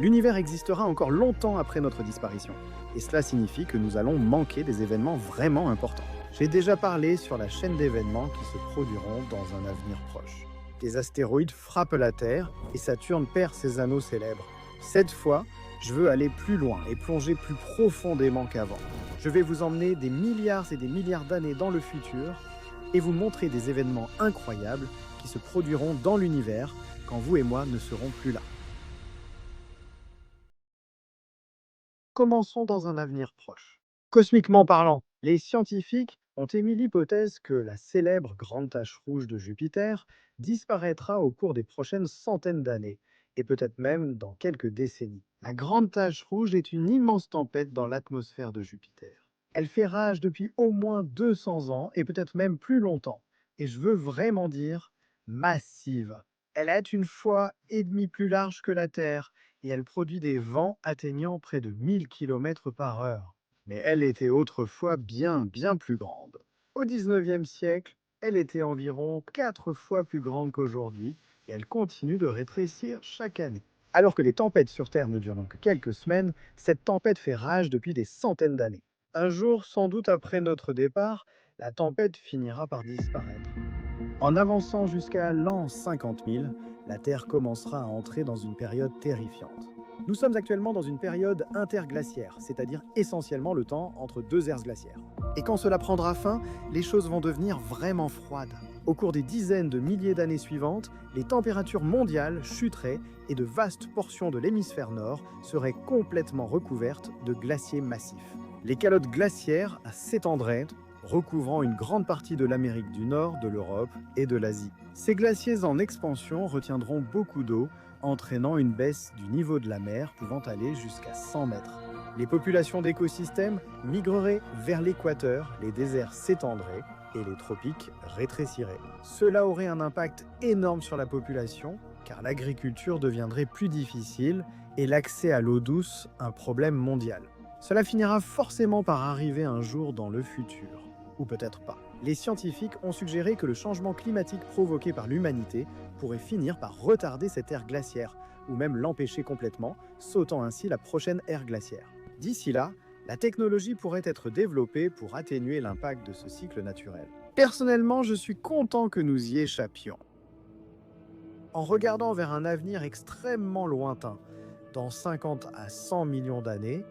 L'univers existera encore longtemps après notre disparition. Et cela signifie que nous allons manquer des événements vraiment importants. J'ai déjà parlé sur la chaîne d'événements qui se produiront dans un avenir proche. Des astéroïdes frappent la Terre et Saturne perd ses anneaux célèbres. Cette fois, je veux aller plus loin et plonger plus profondément qu'avant. Je vais vous emmener des milliards et des milliards d'années dans le futur et vous montrer des événements incroyables qui se produiront dans l'univers quand vous et moi ne serons plus là. Commençons dans un avenir proche. Cosmiquement parlant, les scientifiques ont émis l'hypothèse que la célèbre grande tache rouge de Jupiter disparaîtra au cours des prochaines centaines d'années, et peut-être même dans quelques décennies. La grande tache rouge est une immense tempête dans l'atmosphère de Jupiter. Elle fait rage depuis au moins 200 ans, et peut-être même plus longtemps. Et je veux vraiment dire massive. Elle est une fois et demie plus large que la Terre, et elle produit des vents atteignant près de 1000 km par heure. Mais elle était autrefois bien plus grande. Au 19e siècle, elle était environ 4 fois plus grande qu'aujourd'hui et elle continue de rétrécir chaque année. Alors que les tempêtes sur Terre ne durent donc que quelques semaines, cette tempête fait rage depuis des centaines d'années. Un jour, sans doute après notre départ, la tempête finira par disparaître. En avançant jusqu'à l'an 50 000, la Terre commencera à entrer dans une période terrifiante. Nous sommes actuellement dans une période interglaciaire, c'est-à-dire essentiellement le temps entre deux ères glaciaires. Et quand cela prendra fin, les choses vont devenir vraiment froides. Au cours des dizaines de milliers d'années suivantes, les températures mondiales chuteraient et de vastes portions de l'hémisphère nord seraient complètement recouvertes de glaciers massifs. Les calottes glaciaires s'étendraient, recouvrant une grande partie de l'Amérique du Nord, de l'Europe et de l'Asie. Ces glaciers en expansion retiendront beaucoup d'eau, entraînant une baisse du niveau de la mer pouvant aller jusqu'à 100 mètres. Les populations d'écosystèmes migreraient vers l'équateur, les déserts s'étendraient et les tropiques rétréciraient. Cela aurait un impact énorme sur la population, car l'agriculture deviendrait plus difficile et l'accès à l'eau douce un problème mondial. Cela finira forcément par arriver un jour dans le futur. Ou peut-être pas. Les scientifiques ont suggéré que le changement climatique provoqué par l'humanité pourrait finir par retarder cette ère glaciaire, ou même l'empêcher complètement, sautant ainsi la prochaine ère glaciaire. D'ici là, la technologie pourrait être développée pour atténuer l'impact de ce cycle naturel. Personnellement, je suis content que nous y échappions. En regardant vers un avenir extrêmement lointain, dans 50 à 100 millions d'années,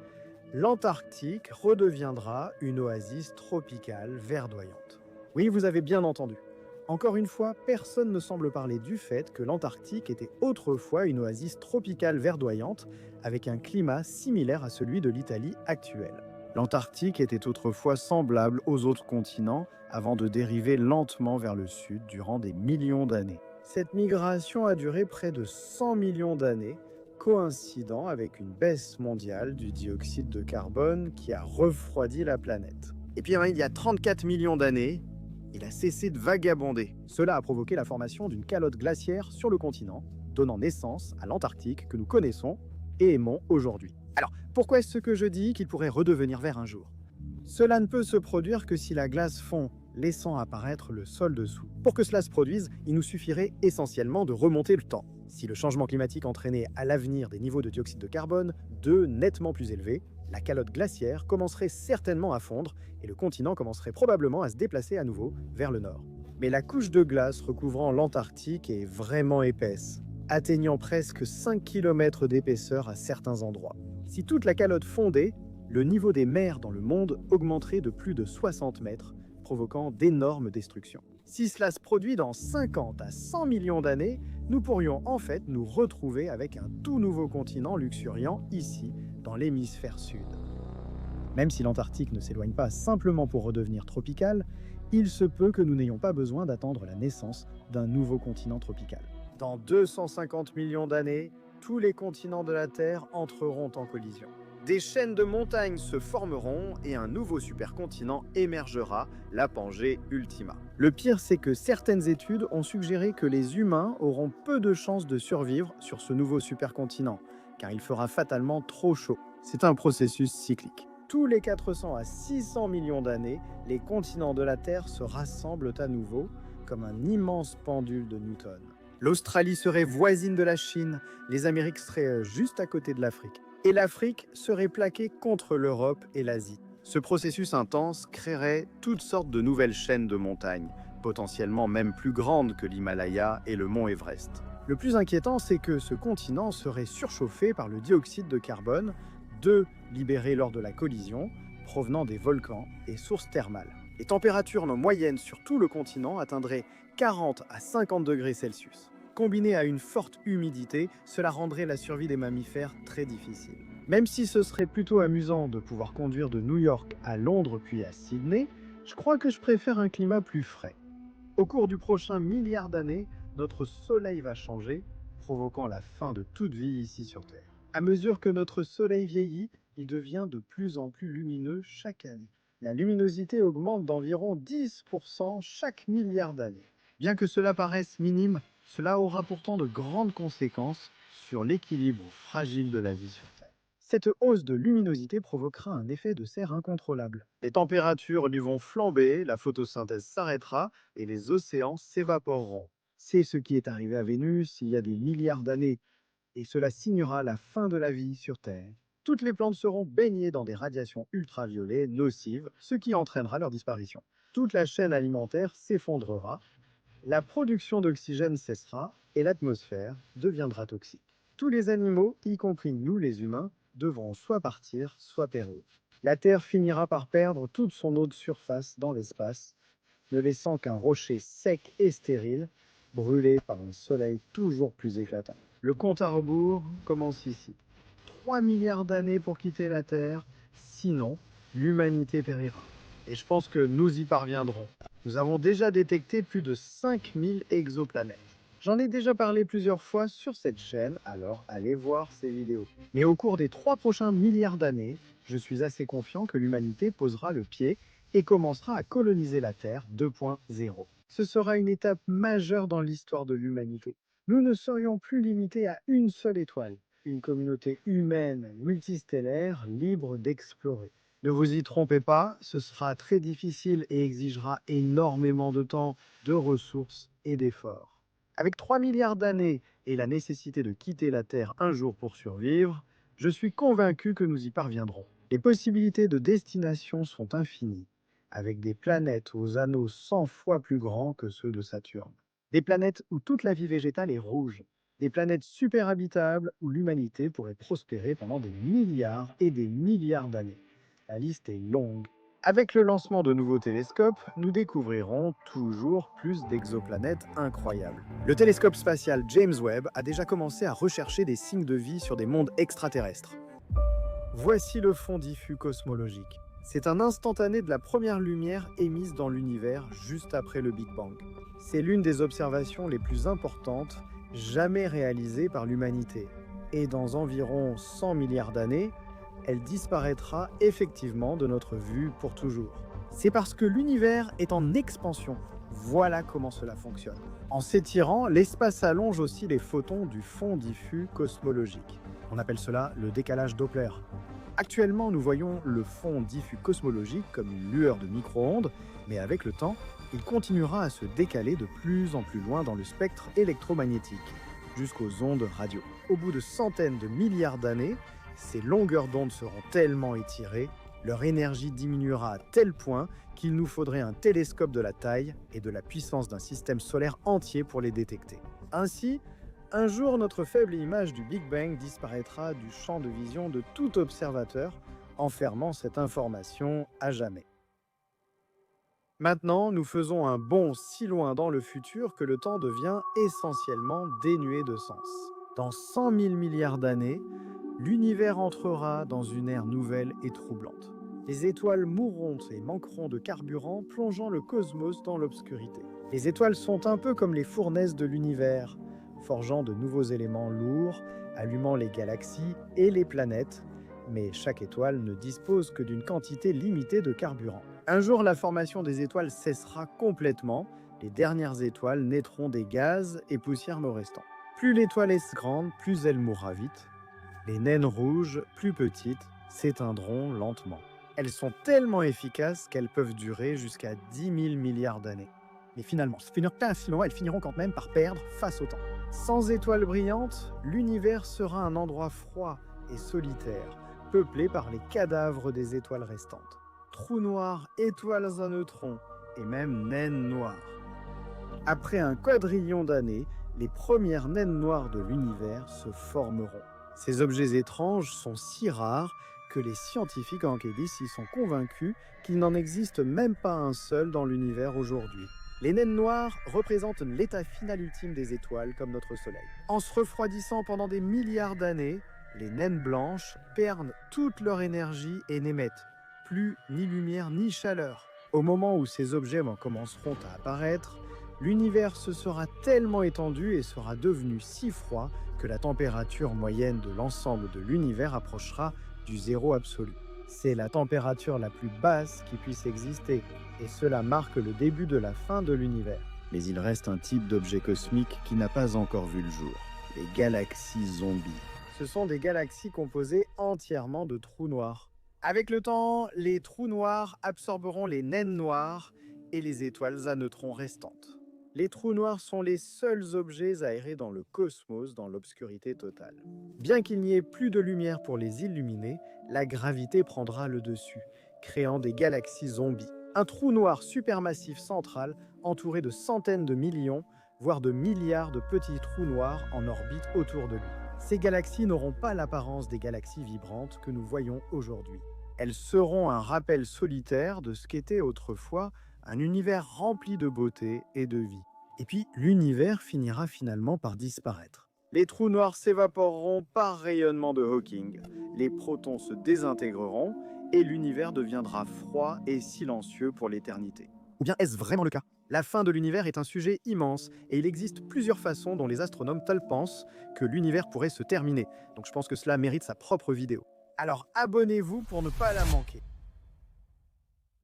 l'Antarctique redeviendra une oasis tropicale verdoyante. Oui, vous avez bien entendu. Encore une fois, personne ne semble parler du fait que l'Antarctique était autrefois une oasis tropicale verdoyante avec un climat similaire à celui de l'Italie actuelle. L'Antarctique était autrefois semblable aux autres continents avant de dériver lentement vers le sud durant des millions d'années. Cette migration a duré près de 100 millions d'années, coïncidant avec une baisse mondiale du dioxyde de carbone qui a refroidi la planète. Et puis il y a 34 millions d'années, il a cessé de vagabonder. Cela a provoqué la formation d'une calotte glaciaire sur le continent, donnant naissance à l'Antarctique que nous connaissons et aimons aujourd'hui. Alors, pourquoi est-ce que je dis qu'il pourrait redevenir vert un jour? Cela ne peut se produire que si la glace fond, laissant apparaître le sol dessous. Pour que cela se produise, il nous suffirait essentiellement de remonter le temps. Si le changement climatique entraînait à l'avenir des niveaux de dioxyde de carbone, nettement plus élevés, la calotte glaciaire commencerait certainement à fondre et le continent commencerait probablement à se déplacer à nouveau vers le nord. Mais la couche de glace recouvrant l'Antarctique est vraiment épaisse, atteignant presque 5 km d'épaisseur à certains endroits. Si toute la calotte fondait, le niveau des mers dans le monde augmenterait de plus de 60 mètres, provoquant d'énormes destructions. Si cela se produit dans 50 à 100 millions d'années, nous pourrions en fait nous retrouver avec un tout nouveau continent luxuriant ici, dans l'hémisphère sud. Même si l'Antarctique ne s'éloigne pas simplement pour redevenir tropical, il se peut que nous n'ayons pas besoin d'attendre la naissance d'un nouveau continent tropical. Dans 250 millions d'années, tous les continents de la Terre entreront en collision. Des chaînes de montagnes se formeront et un nouveau supercontinent émergera, la Pangée Ultima. Le pire, c'est que certaines études ont suggéré que les humains auront peu de chances de survivre sur ce nouveau supercontinent, car il fera fatalement trop chaud. C'est un processus cyclique. Tous les 400 à 600 millions d'années, les continents de la Terre se rassemblent à nouveau, comme un immense pendule de Newton. L'Australie serait voisine de la Chine, les Amériques seraient juste à côté de l'Afrique. Et l'Afrique serait plaquée contre l'Europe et l'Asie. Ce processus intense créerait toutes sortes de nouvelles chaînes de montagnes, potentiellement même plus grandes que l'Himalaya et le mont Everest. Le plus inquiétant, c'est que ce continent serait surchauffé par le dioxyde de carbone, libéré lors de la collision, provenant des volcans et sources thermales. Les températures moyennes sur tout le continent atteindraient 40 à 50 degrés Celsius. Combiné à une forte humidité, cela rendrait la survie des mammifères très difficile. Même si ce serait plutôt amusant de pouvoir conduire de New York à Londres puis à Sydney, je crois que je préfère un climat plus frais. Au cours du prochain milliard d'années, notre Soleil va changer, provoquant la fin de toute vie ici sur Terre. À mesure que notre Soleil vieillit, il devient de plus en plus lumineux chaque année. La luminosité augmente d'environ 10% chaque milliard d'années. Bien que cela paraisse minime, cela aura pourtant de grandes conséquences sur l'équilibre fragile de la vie sur Terre. Cette hausse de luminosité provoquera un effet de serre incontrôlable. Les températures lui vont flamber, la photosynthèse s'arrêtera et les océans s'évaporeront. C'est ce qui est arrivé à Vénus il y a des milliards d'années, et cela signera la fin de la vie sur Terre. Toutes les plantes seront baignées dans des radiations ultraviolets nocives, ce qui entraînera leur disparition. Toute la chaîne alimentaire s'effondrera, la production d'oxygène cessera et l'atmosphère deviendra toxique. Tous les animaux, y compris nous les humains, devront soit partir, soit périr. La Terre finira par perdre toute son eau de surface dans l'espace, ne laissant qu'un rocher sec et stérile, brûlé par un soleil toujours plus éclatant. Le compte à rebours commence ici. 3 milliards d'années pour quitter la Terre, sinon l'humanité périra. Et je pense que nous y parviendrons. Nous avons déjà détecté plus de 5000 exoplanètes. J'en ai déjà parlé plusieurs fois sur cette chaîne, alors allez voir ces vidéos. Mais au cours des 3 prochains milliards d'années, je suis assez confiant que l'humanité posera le pied et commencera à coloniser la Terre 2.0. Ce sera une étape majeure dans l'histoire de l'humanité. Nous ne serions plus limités à une seule étoile, une communauté humaine multistellaire libre d'explorer. Ne vous y trompez pas, ce sera très difficile et exigera énormément de temps, de ressources et d'efforts. Avec 3 milliards d'années et la nécessité de quitter la Terre un jour pour survivre, je suis convaincu que nous y parviendrons. Les possibilités de destination sont infinies, avec des planètes aux anneaux 100 fois plus grands que ceux de Saturne. Des planètes où toute la vie végétale est rouge. Des planètes super habitables où l'humanité pourrait prospérer pendant des milliards et des milliards d'années. La liste est longue. Avec le lancement de nouveaux télescopes, nous découvrirons toujours plus d'exoplanètes incroyables. Le télescope spatial James Webb a déjà commencé à rechercher des signes de vie sur des mondes extraterrestres. Voici le fond diffus cosmologique. C'est un instantané de la première lumière émise dans l'univers juste après le Big Bang. C'est l'une des observations les plus importantes jamais réalisées par l'humanité. Et dans environ 100 milliards d'années, elle disparaîtra effectivement de notre vue pour toujours. C'est parce que l'univers est en expansion. Voilà comment cela fonctionne. En s'étirant, l'espace allonge aussi les photons du fond diffus cosmologique. On appelle cela le décalage Doppler. Actuellement, nous voyons le fond diffus cosmologique comme une lueur de micro-ondes, mais avec le temps, il continuera à se décaler de plus en plus loin dans le spectre électromagnétique, jusqu'aux ondes radio. Au bout de centaines de milliards d'années, ces longueurs d'onde seront tellement étirées, leur énergie diminuera à tel point qu'il nous faudrait un télescope de la taille et de la puissance d'un système solaire entier pour les détecter. Ainsi, un jour, notre faible image du Big Bang disparaîtra du champ de vision de tout observateur, enfermant cette information à jamais. Maintenant, nous faisons un bond si loin dans le futur que le temps devient essentiellement dénué de sens. Dans 100 000 milliards d'années, l'univers entrera dans une ère nouvelle et troublante. Les étoiles mourront et manqueront de carburant, plongeant le cosmos dans l'obscurité. Les étoiles sont un peu comme les fournaises de l'univers, forgeant de nouveaux éléments lourds, allumant les galaxies et les planètes, mais chaque étoile ne dispose que d'une quantité limitée de carburant. Un jour, la formation des étoiles cessera complètement, les dernières étoiles naîtront des gaz et poussières me restant. Plus l'étoile est grande, plus elle mourra vite. Les naines rouges, plus petites, s'éteindront lentement. Elles sont tellement efficaces qu'elles peuvent durer jusqu'à 10 000 milliards d'années. Mais finalement, elles finiront quand même par perdre face au temps. Sans étoiles brillantes, l'univers sera un endroit froid et solitaire, peuplé par les cadavres des étoiles restantes. Trous noirs, étoiles à neutrons et même naines noires. Après un quadrillion d'années, les premières naines noires de l'univers se formeront. Ces objets étranges sont si rares que les scientifiques Enquedis y sont convaincus qu'il n'en existe même pas un seul dans l'univers aujourd'hui. Les naines noires représentent l'état final ultime des étoiles comme notre Soleil. En se refroidissant pendant des milliards d'années, les naines blanches perdent toute leur énergie et n'émettent plus ni lumière ni chaleur. Au moment où ces objets commenceront à apparaître, l'univers se sera tellement étendu et sera devenu si froid que la température moyenne de l'ensemble de l'univers approchera du zéro absolu. C'est la température la plus basse qui puisse exister, et cela marque le début de la fin de l'univers. Mais il reste un type d'objet cosmique qui n'a pas encore vu le jour, les galaxies zombies. Ce sont des galaxies composées entièrement de trous noirs. Avec le temps, les trous noirs absorberont les naines noires et les étoiles à neutrons restantes. Les trous noirs sont les seuls objets aérés dans le cosmos dans l'obscurité totale. Bien qu'il n'y ait plus de lumière pour les illuminer, la gravité prendra le dessus, créant des galaxies zombies. Un trou noir supermassif central entouré de centaines de millions, voire de milliards de petits trous noirs en orbite autour de lui. Ces galaxies n'auront pas l'apparence des galaxies vibrantes que nous voyons aujourd'hui. Elles seront un rappel solitaire de ce qu'était autrefois un univers rempli de beauté et de vie. Et puis, l'univers finira finalement par disparaître. Les trous noirs s'évaporeront par rayonnement de Hawking, les protons se désintégreront et l'univers deviendra froid et silencieux pour l'éternité. Ou bien est-ce vraiment le cas? La fin de l'univers est un sujet immense et il existe plusieurs façons dont les astronomes pensent que l'univers pourrait se terminer. Donc je pense que cela mérite sa propre vidéo. Alors abonnez-vous pour ne pas la manquer.